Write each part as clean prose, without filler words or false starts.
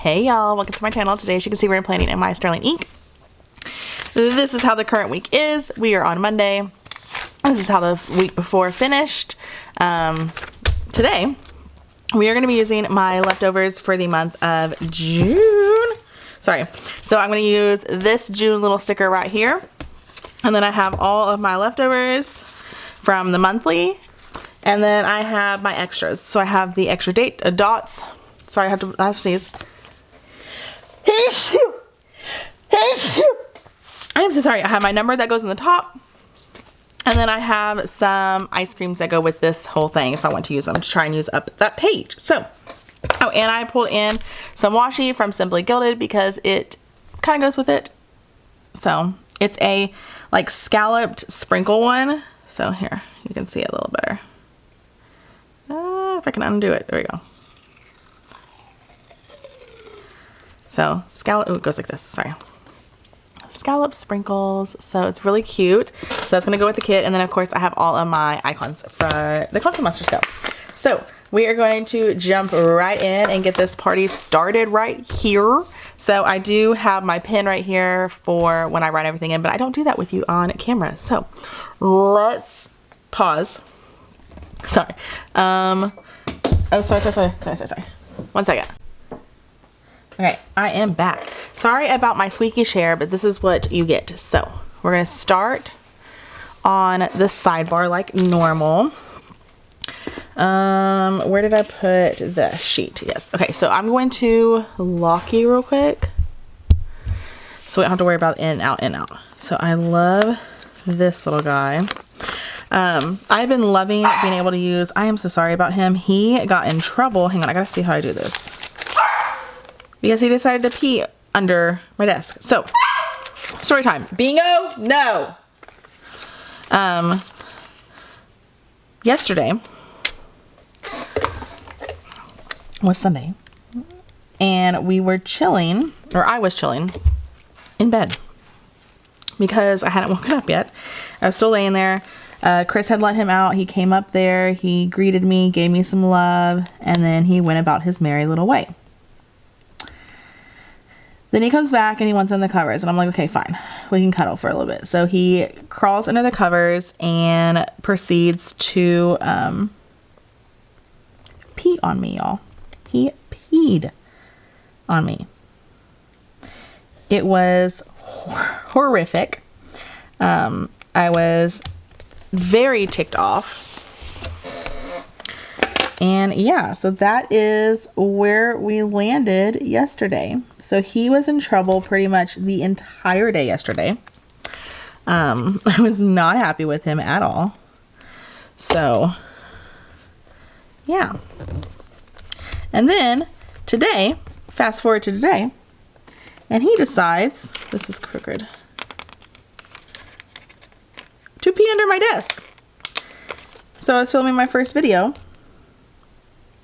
Hey y'all, welcome to my channel. Today, as you can see, we're planning in my sterling ink. This is how the current week is. We are on Monday. This is how the week before finished. Today, we are going to be using my leftovers for the month of June. Sorry. So I'm going to use this June little sticker right here. And then I have all of my leftovers from the monthly. And then I have my extras. So I have the extra date, dots. Sorry, I have to sneeze. I am so sorry. I have my number that goes in the top. And then I have some ice creams that go with this whole thing if I want to use them to try and use up that page. So, oh, and I pulled in some washi from Simply Gilded because it kind of goes with it. So, it's a like scalloped sprinkle one. So here, you can see it a little better. If I can undo it, there we go. So scallop, oh, it goes like this, sorry. Scallop sprinkles, so it's really cute. So that's gonna go with the kit. And then of course I have all of my icons for the Coffee Monster stuff. So we are going to jump right in and get this party started right here. So I do have my pen right here for when I write everything in, but I don't do that with you on camera. So let's pause. Sorry. Oh, sorry. 1 second. Okay, I am back. Sorry about my squeaky chair, but this is what you get. So we're gonna start on the sidebar like normal. Where did I put the sheet? Yes. Okay, so I'm going to lock you real quick so we don't have to worry about in, out, in, out. So I love this little guy. I've been loving being able to use, I am so sorry about him. He got in trouble. Hang on, I gotta see how I do this. Because he decided to pee under my desk. So, story time. Bingo? No. Yesterday was Sunday. And we were chilling, or I was chilling in bed. Because I hadn't woken up yet. I was still laying there. Chris had let him out. He came up there. He greeted me, gave me some love. And then he went about his merry little way. Then he comes back and he wants in the covers. And I'm like, okay, fine. We can cuddle for a little bit. So he crawls under the covers and proceeds to pee on me, y'all. He peed on me. It was horrific. I was very ticked off. And yeah, so that is where we landed yesterday. So he was in trouble pretty much the entire day yesterday. I was not happy with him at all. So yeah. And then today, fast forward to today, and he decides, this is crooked, to pee under my desk. So I was filming my first video.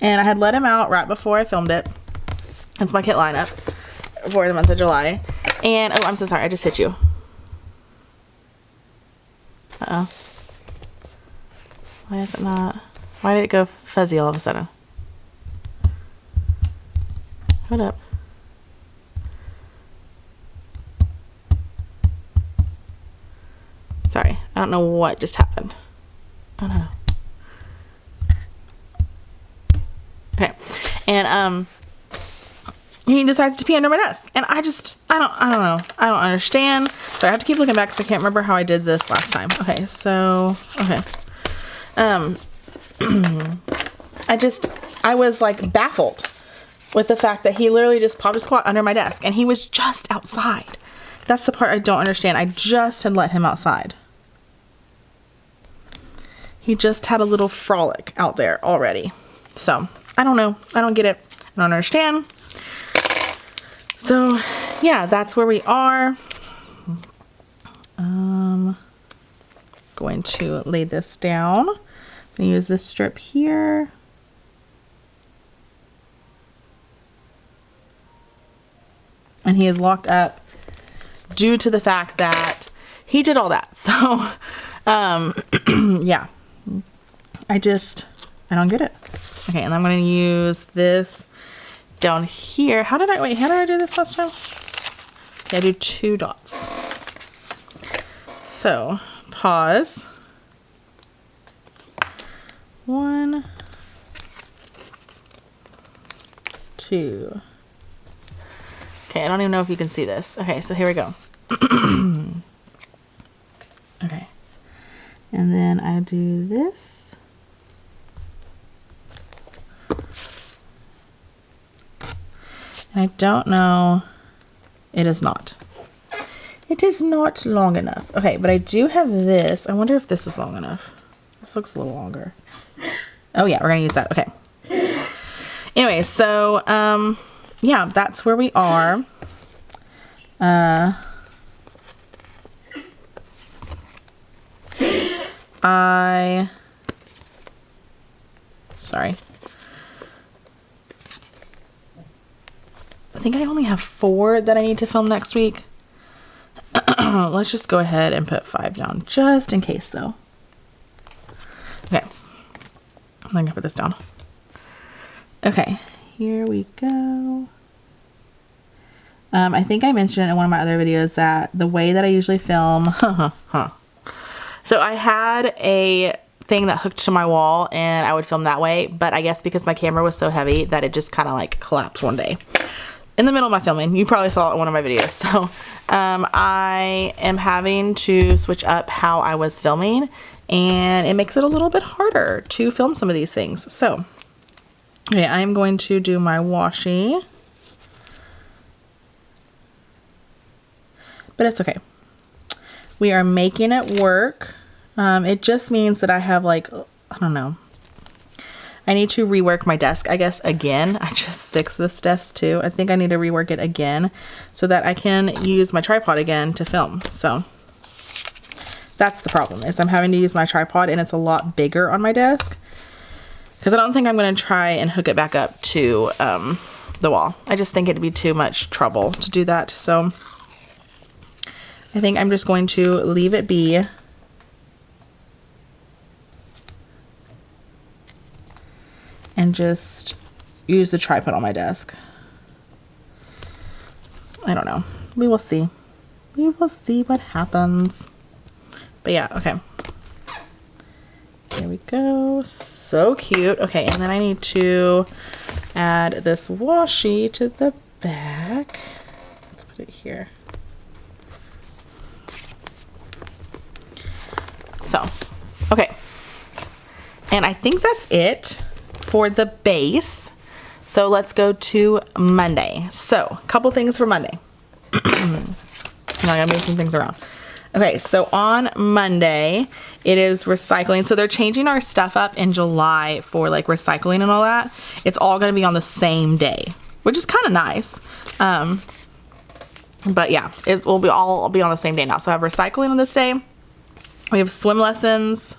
And I had let him out right before I filmed it. That's my kit lineup for the month of July. And, oh, I'm so sorry. I just hit you. Uh-oh. Why is it not? Why did it go fuzzy all of a sudden? Hold up. Sorry. I don't know what just happened. Oh, no. Okay, and he decides to pee under my desk, and I don't know. I don't understand. So I have to keep looking back because I can't remember how I did this last time. Okay, so okay, I was like baffled with the fact that he literally just popped a squat under my desk, and he was just outside. That's the part I don't understand. I just had let him outside. He just had a little frolic out there already. So I don't know. I don't get it. I don't understand. So yeah, that's where we are. Going to lay this down. I'm going to use this strip here. And he is locked up due to the fact that he did all that. So yeah, I don't get it. Okay, and I'm going to use this down here. How did I do this last time? Yeah, I do 2 dots. So, pause. 1, 2. Okay, I don't even know if you can see this. Okay, so here we go. Okay. And then I do this. And I don't know. It is not. It is not long enough. Okay, but I do have this. I wonder if this is long enough. This looks a little longer. Oh yeah, we're gonna use that. Okay. Anyway, so yeah, that's where we are. Sorry. I think I only have 4 that I need to film next week. Let's just go ahead and put 5 down just in case though. Okay. I'm gonna put this down. Okay, here we go. I think I mentioned in one of my other videos that the way that I usually film, so I had a thing that hooked to my wall and I would film that way, but I guess because my camera was so heavy that it just kind of like collapsed one day in the middle of my filming. You probably saw it in one of my videos. So I am having to switch up how I was filming, and it makes it a little bit harder to film some of these things. So okay, I'm going to do my washi, but it's okay. We are making it work. It just means that I have like, I don't know. I need to rework my desk, I guess, again. I just fixed this desk too. I think I need to rework it again so that I can use my tripod again to film. So that's the problem, is I'm having to use my tripod and it's a lot bigger on my desk because I don't think I'm going to try and hook it back up to the wall. I just think it'd be too much trouble to do that. So I think I'm just going to leave it be. And just use the tripod on my desk. I don't know. We will see. We will see what happens. But yeah, okay. There we go. So cute. Okay, and then I need to add this washi to the back. Let's put it here. So, okay. And I think that's it for the base. So let's go to Monday. So a couple things for Monday. I gotta move some things around. Okay, so on Monday it is recycling. So they're changing our stuff up in July for like recycling and all that. It's all gonna be on the same day, which is kind of nice. But yeah, it will be all be on the same day now. So I have recycling on this day. We have swim lessons.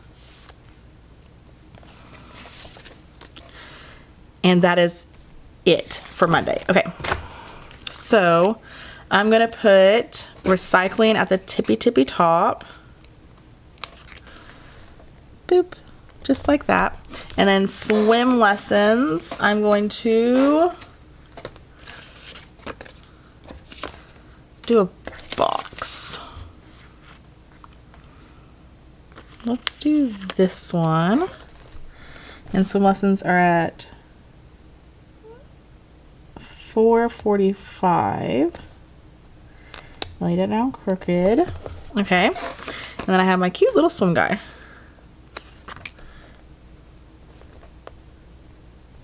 And that is it for Monday. Okay, so I'm gonna put recycling at the tippy top. Boop, just like that. And then swim lessons, I'm going to do a box. Let's do this one. And swim lessons are at 4:45. Laid it down crooked. Okay. And then I have my cute little swim guy.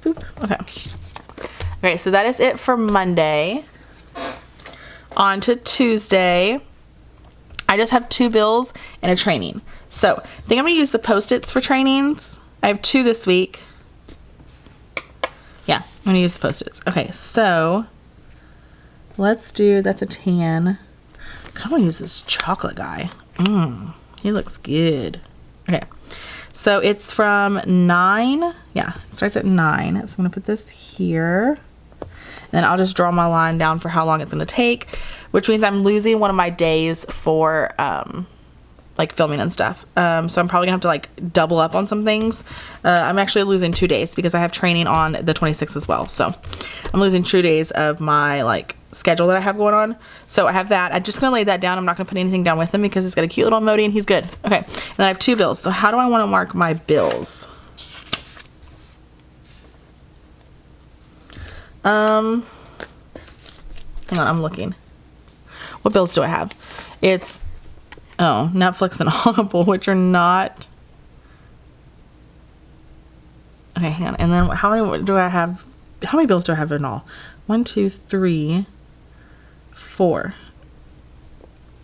Boop. Okay. Okay, so that is it for Monday. On to Tuesday. I just have 2 bills and a training. So I think I'm gonna use the Post-its for trainings. I have 2 this week. Yeah, I'm gonna use the Post-its. Okay, so let's do, that's a tan. I kind of want to use this chocolate guy. He looks good. Okay, so it's from 9. Yeah, it starts at 9. So I'm gonna put this here. Then I'll just draw my line down for how long it's gonna take, which means I'm losing one of my days for like filming and stuff. So I'm probably gonna have to like double up on some things. I'm actually losing 2 days because I have training on the 26th as well. So I'm losing 2 days of my like schedule that I have going on. So I have that. I'm just gonna lay that down. I'm not gonna put anything down with him because he's got a cute little emoji and he's good. Okay, and then I have 2 bills. So how do I want to mark my bills? Hang on, I'm looking. What bills do I have? It's, oh, Netflix and Audible, which are not. Okay, hang on. And then how many do I have? How many bills do I have in all? 1, 2, 3, 4.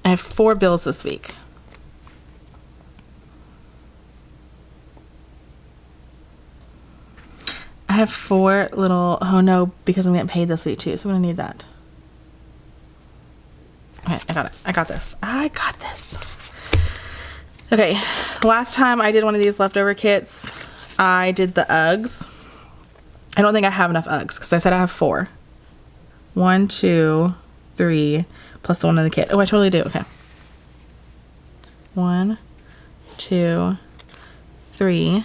I have 4 bills this week. I have 4 little, oh no, because I'm getting paid this week too, so I'm gonna need that. Okay, I got it. I got this. I got this. Okay, last time I did one of these leftover kits, I did the Uggs. I don't think I have enough Uggs because I said I have 4. 1, 2, 3, plus the one in the kit. Oh, I totally do. Okay. 1, 2, 3.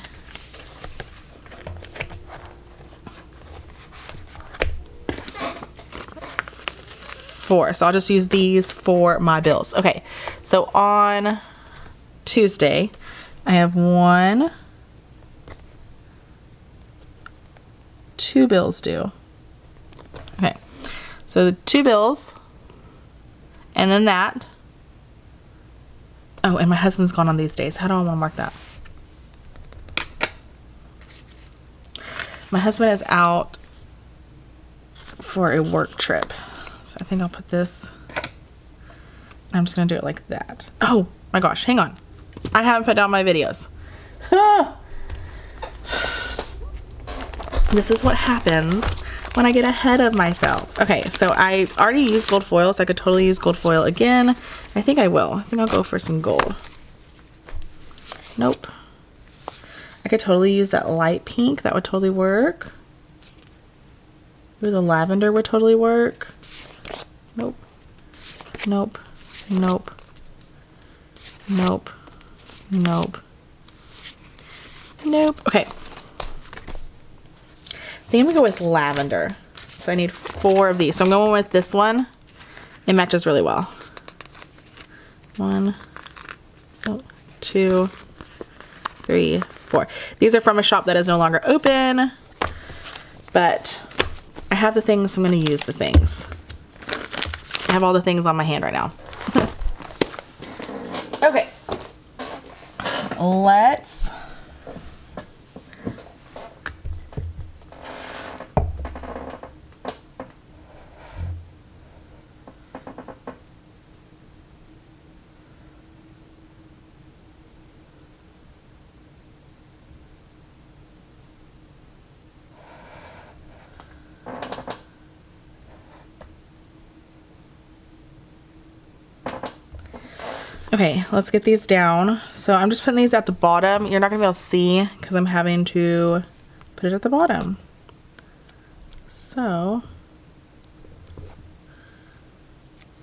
4. So I'll just use these for my bills. Okay, so on Tuesday, I have 1, 2 bills due. Okay, so the 2 bills, and then that. Oh, and my husband's gone on these days. How do I want to mark that? My husband is out for a work trip. So I think I'll put this, I'm just gonna do it like that. Oh my gosh, hang on. I haven't put down my videos. This is what happens when I get ahead of myself. Okay, so I already used gold foil, so I could totally use gold foil again. I think I will. I think I'll go for some gold. Nope. I could totally use that light pink. That would totally work. Ooh, the lavender would totally work. Nope. Nope. Nope. Nope. Nope. Nope. Okay. I think I'm gonna go with lavender. So I need 4 of these. So I'm going with this one. It matches really well. 1, 2, 3, 4. These are from a shop that is no longer open, but I have the things, so I'm gonna use the things. I have all the things on my hand right now. Okay. Let's okay, let's get these down. So I'm just putting these at the bottom. You're not gonna be able to see because I'm having to put it at the bottom. So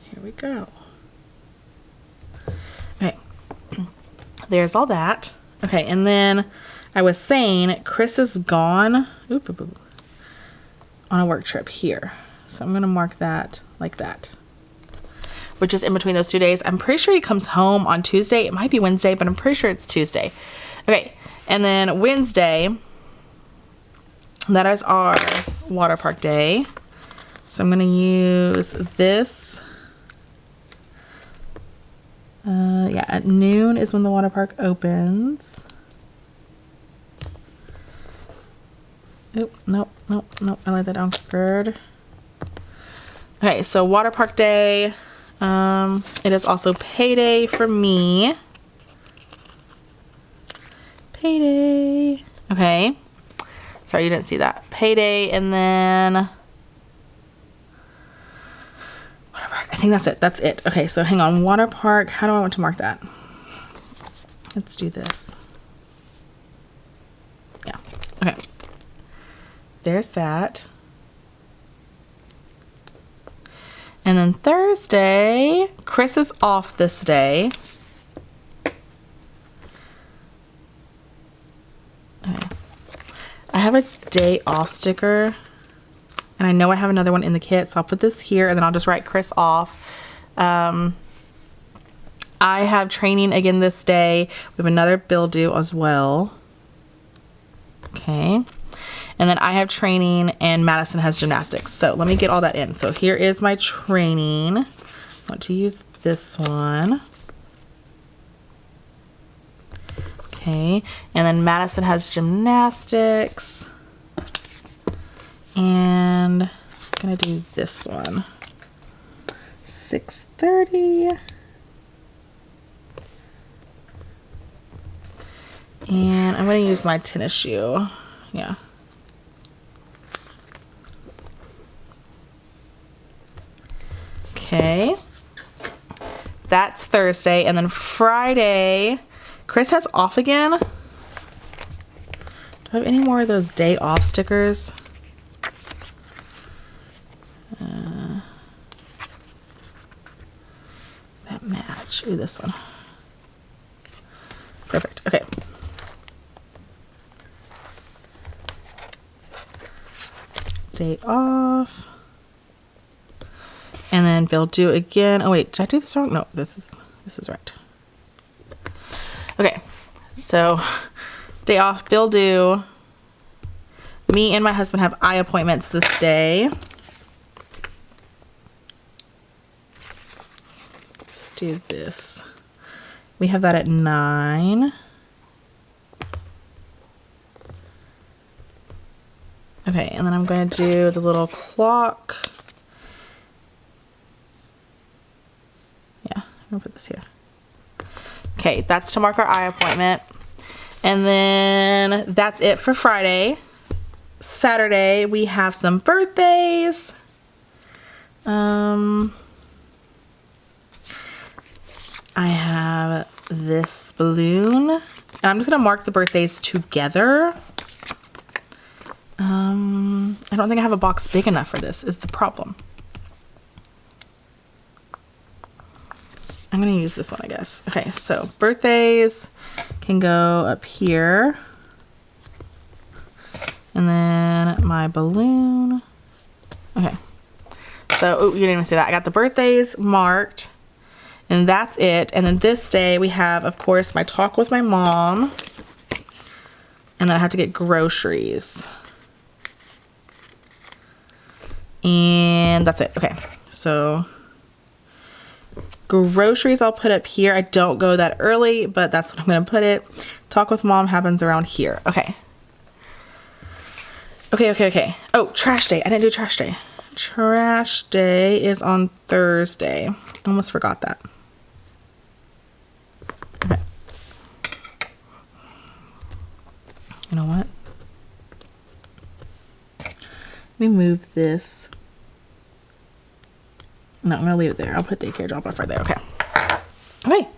here we go. Okay, there's all that. Okay, and then I was saying Chris is gone on a work trip here. So I'm gonna mark that like that, which is in between those 2 days. I'm pretty sure he comes home on Tuesday. It might be Wednesday, but I'm pretty sure it's Tuesday. Okay, and then Wednesday, that is our water park day. So I'm gonna use this. Yeah, at noon is when the water park opens. Oop, nope, nope, nope, I let that down third. Okay, so water park day. It is also payday for me. Payday. Okay. Sorry, you didn't see that. Payday, and then water park. I think that's it. That's it. Okay, so hang on. Water park. How do I want to mark that? Let's do this. Yeah. Okay. There's that. And then Thursday, Chris is off this day. I have a day off sticker, and I know I have another one in the kit, so I'll put this here, and then I'll just write Chris off. I have training again this day. We have another bill due as well. Okay. And then I have training, and Madison has gymnastics. So let me get all that in. So here is my training. I want to use this one. Okay, and then Madison has gymnastics, and I'm gonna do this one, 6:30, and I'm gonna use my tennis shoe, yeah. Okay, that's Thursday, and then Friday, Chris has off again. Do I have any more of those day off stickers? That match. Ooh, this one. Perfect. Okay. Day off. And then bill due again. Oh wait, did I do this wrong? No, this is right. Okay, so day off, bill due. Me and my husband have eye appointments this day. Let's do this. We have that at 9. Okay, and then I'm going to do the little clock. Yeah, I'm going to put this here. Okay, that's to mark our eye appointment. And then that's it for Friday. Saturday, we have some birthdays. I have this balloon. And I'm just going to mark the birthdays together. I don't think I have a box big enough for this, is the problem. I'm going to use this one, I guess. Okay, so birthdays can go up here. And then my balloon. Okay. So, oh, you didn't even see that. I got the birthdays marked. And that's it. And then this day we have, of course, my talk with my mom. And then I have to get groceries. And that's it. Okay. So groceries I'll put up here. I don't go that early, but that's what I'm going to put it. Talk with mom happens around here. Okay. Okay. Oh, trash day. I didn't do trash day. Trash day is on Thursday. Almost forgot that. Okay. You know what? Let me move this. No, I'm gonna leave it there. I'll put daycare drop off right there. Okay. Okay.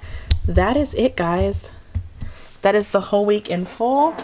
That is it, guys. That is the whole week in full.